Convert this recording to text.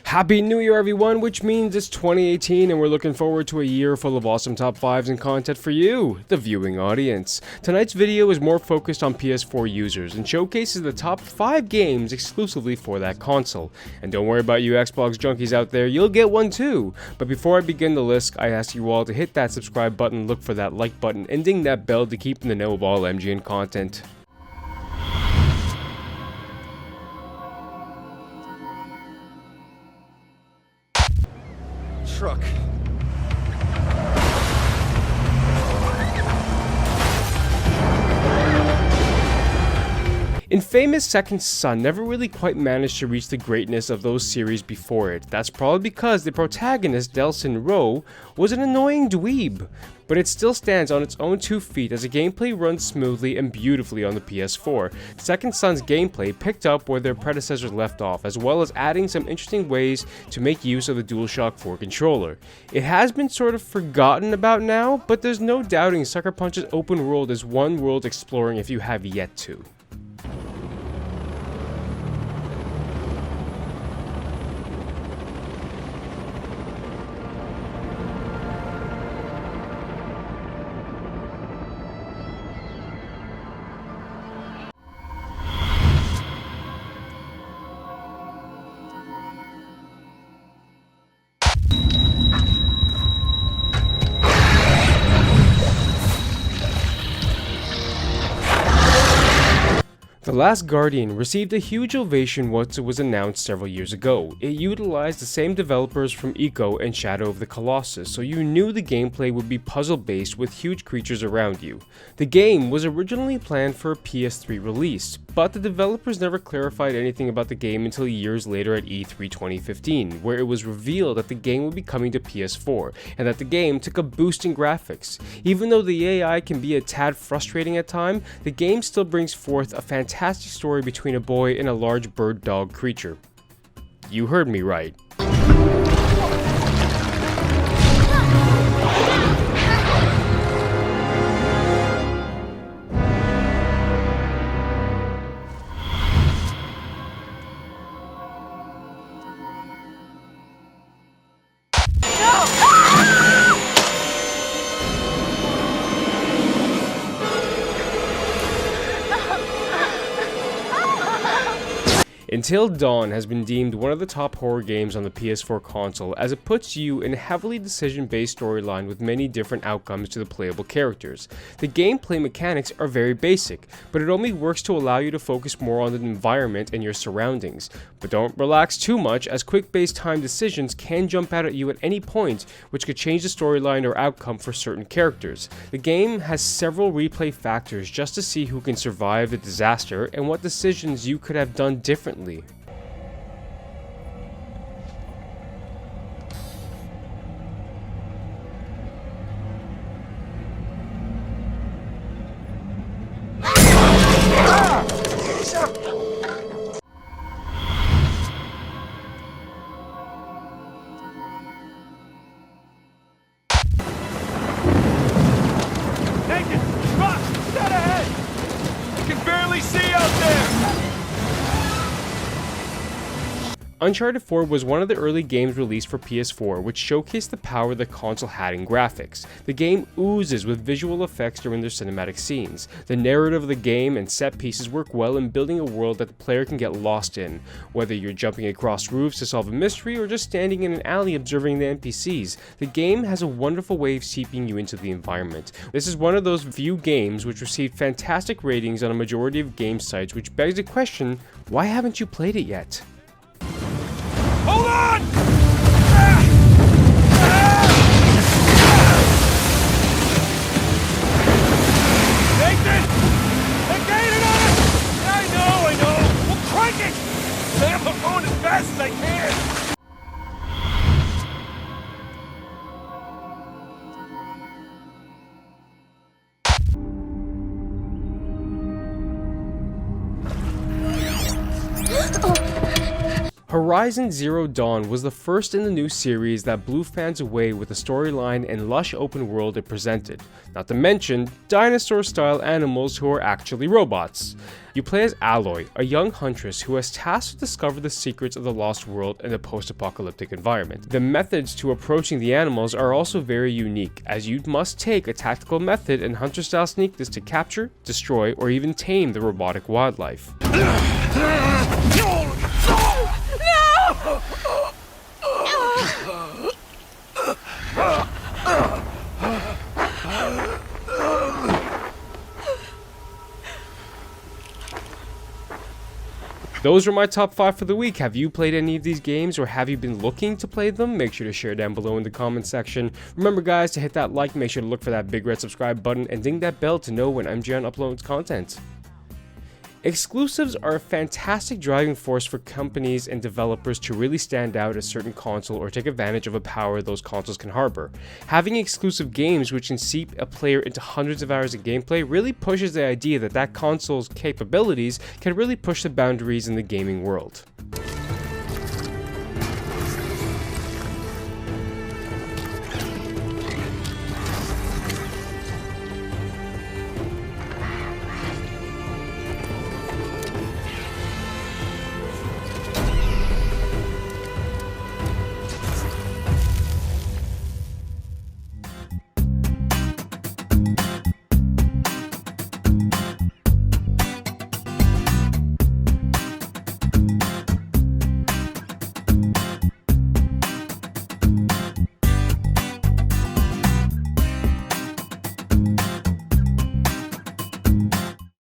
Happy New Year everyone, which means it's 2018 and we're looking forward to a year full of awesome top 5s and content for you, the viewing audience. Tonight's video is more focused on PS4 users and showcases the top 5 games exclusively for that console. And don't worry about you Xbox junkies out there, you'll get one too. But before I begin the list, I ask you all to hit that subscribe button, look for that like button, and ding that bell to keep in the know of all MGN content. Truck. Infamous Second Son never really quite managed to reach the greatness of those series before it. That's probably because the protagonist, Delsin Rowe, was an annoying dweeb. But it still stands on its own 2 feet as the gameplay runs smoothly and beautifully on the PS4. Second Son's gameplay picked up where their predecessors left off, as well as adding some interesting ways to make use of the DualShock 4 controller. It has been sort of forgotten about now, but there's no doubting Sucker Punch's open world is one world exploring if you have yet to. The Last Guardian received a huge ovation once it was announced several years ago. It utilized the same developers from Echo and Shadow of the Colossus, so you knew the gameplay would be puzzle-based with huge creatures around you. The game was originally planned for a PS3 release, but the developers never clarified anything about the game until years later at E3 2015, where it was revealed that the game would be coming to PS4, and that the game took a boost in graphics. Even though the AI can be a tad frustrating at times, the game still brings forth a fantastic story between a boy and a large bird dog creature. You heard me right. Until Dawn has been deemed one of the top horror games on the PS4 console, as it puts you in a heavily decision-based storyline with many different outcomes to the playable characters. The gameplay mechanics are very basic, but it only works to allow you to focus more on the environment and your surroundings. But don't relax too much, as quick-based time decisions can jump out at you at any point, which could change the storyline or outcome for certain characters. The game has several replay factors just to see who can survive the disaster and what decisions you could have done differently. Uncharted 4 was one of the early games released for PS4, which showcased the power the console had in graphics. The game oozes with visual effects during their cinematic scenes. The narrative of the game and set pieces work well in building a world that the player can get lost in, whether you're jumping across roofs to solve a mystery or just standing in an alley observing the NPCs. The game has a wonderful way of seeping you into the environment. This is one of those few games which received fantastic ratings on a majority of game sites, which begs the question, why haven't you played it yet? Hold on! Nathan! They're gaining on us! I know! We'll crank it! Sam, I'm going as fast as I can! Horizon Zero Dawn was the first in the new series that blew fans away with the storyline and lush open world it presented, not to mention dinosaur-style animals who are actually robots. You play as Aloy, a young huntress who has tasked to discover the secrets of the lost world in a post-apocalyptic environment. The methods to approaching the animals are also very unique, as you must take a tactical method and hunter-style sneakness to capture, destroy, or even tame the robotic wildlife. Those were my top 5 for the week. Have you played any of these games, or have you been looking to play them? Make sure to share down below in the comment section. Remember guys, to hit that like, make sure to look for that big red subscribe button and ding that bell to know when MGN uploads content. Exclusives are a fantastic driving force for companies and developers to really stand out a certain console or take advantage of a power those consoles can harbor. Having exclusive games which can seep a player into hundreds of hours of gameplay really pushes the idea that that console's capabilities can really push the boundaries in the gaming world.